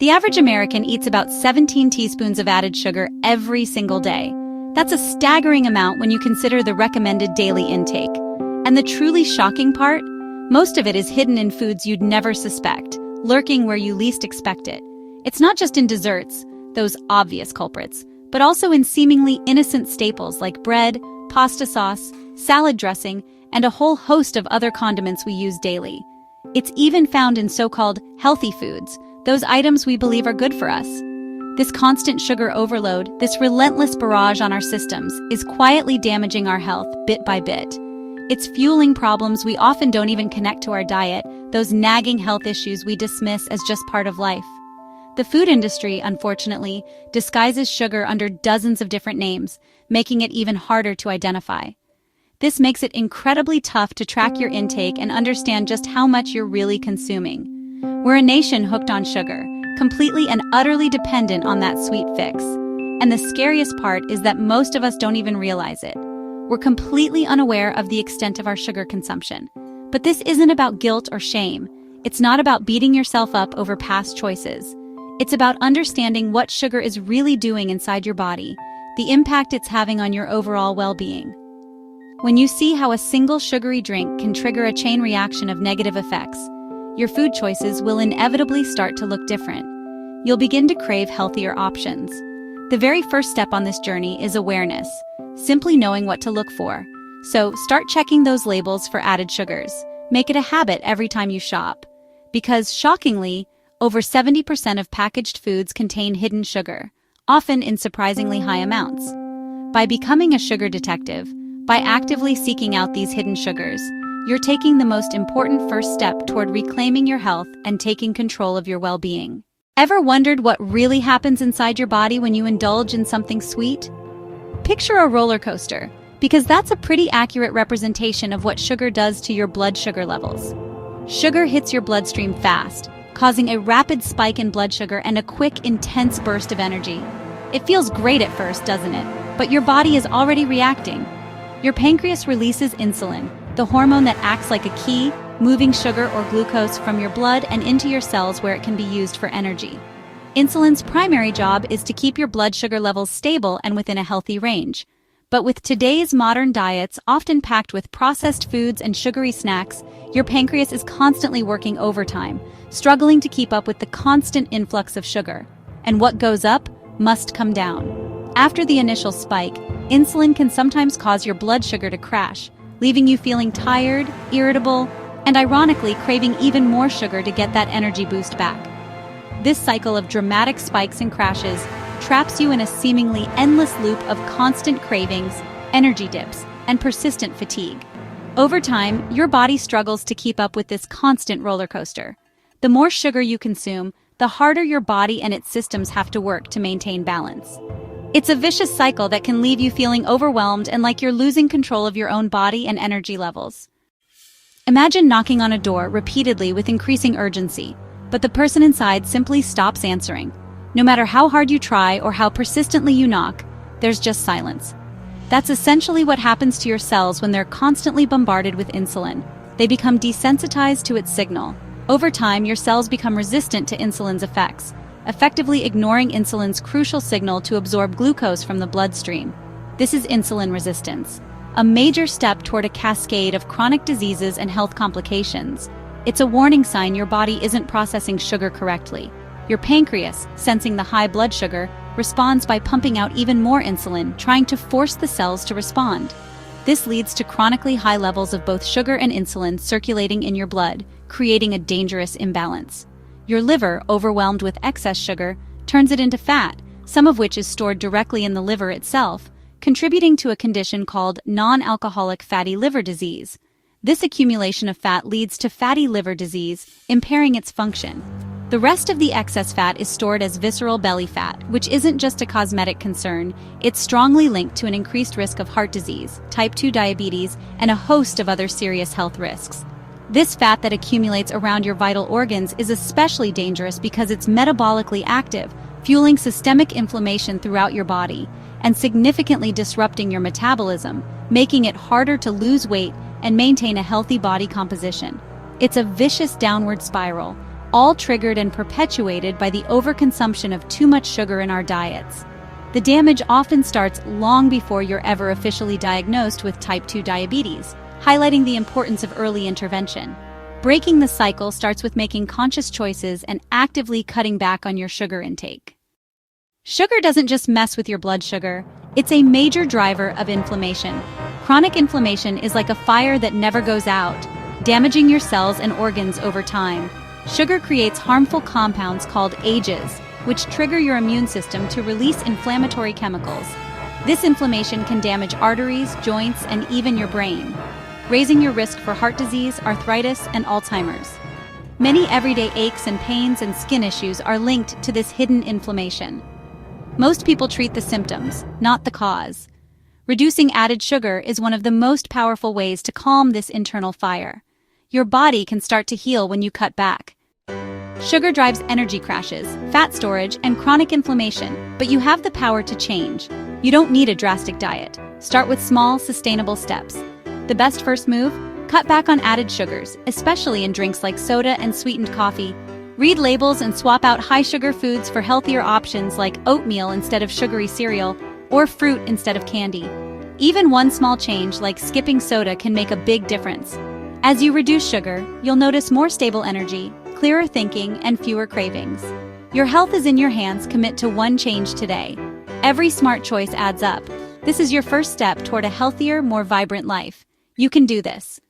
The average American eats about 17 teaspoons of added sugar every single day. That's a staggering amount when you consider the recommended daily intake. And the truly shocking part? Most of it is hidden in foods you'd never suspect, lurking where you least expect it. It's not just in desserts, those obvious culprits, but also in seemingly innocent staples like bread, pasta sauce, salad dressing, and a whole host of other condiments we use daily. It's even found in so-called healthy foods, those items we believe are good for us. This constant sugar overload, this relentless barrage on our systems, is quietly damaging our health bit by bit. It's fueling problems we often don't even connect to our diet, those nagging health issues we dismiss as just part of life. The food industry, unfortunately, disguises sugar under dozens of different names, making it even harder to identify. This makes it incredibly tough to track your intake and understand just how much you're really consuming. We're a nation hooked on sugar, completely and utterly dependent on that sweet fix. And the scariest part is that most of us don't even realize it. We're completely unaware of the extent of our sugar consumption. But this isn't about guilt or shame. It's not about beating yourself up over past choices. It's about understanding what sugar is really doing inside your body, the impact it's having on your overall well-being. When you see how a single sugary drink can trigger a chain reaction of negative effects, your food choices will inevitably start to look different. You'll begin to crave healthier options. The very first step on this journey is awareness, simply knowing what to look for. So start checking those labels for added sugars. Make it a habit every time you shop. Because, shockingly, over 70% of packaged foods contain hidden sugar, often in surprisingly high amounts. By becoming a sugar detective, by actively seeking out these hidden sugars, you're taking the most important first step toward reclaiming your health and taking control of your well-being. Ever wondered what really happens inside your body when you indulge in something sweet? Picture a roller coaster, because that's a pretty accurate representation of what sugar does to your blood sugar levels. Sugar hits your bloodstream fast, causing a rapid spike in blood sugar and a quick, intense burst of energy. It feels great at first, doesn't it? But your body is already reacting. Your pancreas releases insulin, the hormone that acts like a key, moving sugar or glucose from your blood and into your cells where it can be used for energy. Insulin's primary job is to keep your blood sugar levels stable and within a healthy range. But with today's modern diets, often packed with processed foods and sugary snacks, your pancreas is constantly working overtime, struggling to keep up with the constant influx of sugar. And what goes up must come down. After the initial spike, insulin can sometimes cause your blood sugar to crash, leaving you feeling tired, irritable, and ironically craving even more sugar to get that energy boost back. This cycle of dramatic spikes and crashes traps you in a seemingly endless loop of constant cravings, energy dips, and persistent fatigue. Over time, your body struggles to keep up with this constant roller coaster. The more sugar you consume, the harder your body and its systems have to work to maintain balance. It's a vicious cycle that can leave you feeling overwhelmed and like you're losing control of your own body and energy levels. Imagine knocking on a door repeatedly with increasing urgency, but the person inside simply stops answering. No matter how hard you try or how persistently you knock, there's just silence. That's essentially what happens to your cells when they're constantly bombarded with insulin. They become desensitized to its signal. Over time, your cells become resistant to insulin's effects, effectively ignoring insulin's crucial signal to absorb glucose from the bloodstream. This is insulin resistance, a major step toward a cascade of chronic diseases and health complications. It's a warning sign your body isn't processing sugar correctly. Your pancreas, sensing the high blood sugar, responds by pumping out even more insulin, trying to force the cells to respond. This leads to chronically high levels of both sugar and insulin circulating in your blood, creating a dangerous imbalance. Your liver, overwhelmed with excess sugar, turns it into fat, some of which is stored directly in the liver itself, contributing to a condition called non-alcoholic fatty liver disease. This accumulation of fat leads to fatty liver disease, impairing its function. The rest of the excess fat is stored as visceral belly fat, which isn't just a cosmetic concern. It's strongly linked to an increased risk of heart disease, type 2 diabetes, and a host of other serious health risks. This fat that accumulates around your vital organs is especially dangerous because it's metabolically active, fueling systemic inflammation throughout your body, and significantly disrupting your metabolism, making it harder to lose weight and maintain a healthy body composition. It's a vicious downward spiral, all triggered and perpetuated by the overconsumption of too much sugar in our diets. The damage often starts long before you're ever officially diagnosed with type 2 diabetes, highlighting the importance of early intervention. Breaking the cycle starts with making conscious choices and actively cutting back on your sugar intake. Sugar doesn't just mess with your blood sugar, it's a major driver of inflammation. Chronic inflammation is like a fire that never goes out, damaging your cells and organs over time. Sugar creates harmful compounds called AGEs, which trigger your immune system to release inflammatory chemicals. This inflammation can damage arteries, joints, and even your brain, raising your risk for heart disease, arthritis, and Alzheimer's. Many everyday aches and pains and skin issues are linked to this hidden inflammation. Most people treat the symptoms, not the cause. Reducing added sugar is one of the most powerful ways to calm this internal fire. Your body can start to heal when you cut back. Sugar drives energy crashes, fat storage, and chronic inflammation, but you have the power to change. You don't need a drastic diet. Start with small, sustainable steps. The best first move? Cut back on added sugars, especially in drinks like soda and sweetened coffee. Read labels and swap out high-sugar foods for healthier options like oatmeal instead of sugary cereal or fruit instead of candy. Even one small change like skipping soda can make a big difference. As you reduce sugar, you'll notice more stable energy, clearer thinking, and fewer cravings. Your health is in your hands. Commit to one change today. Every smart choice adds up. This is your first step toward a healthier, more vibrant life. You can do this.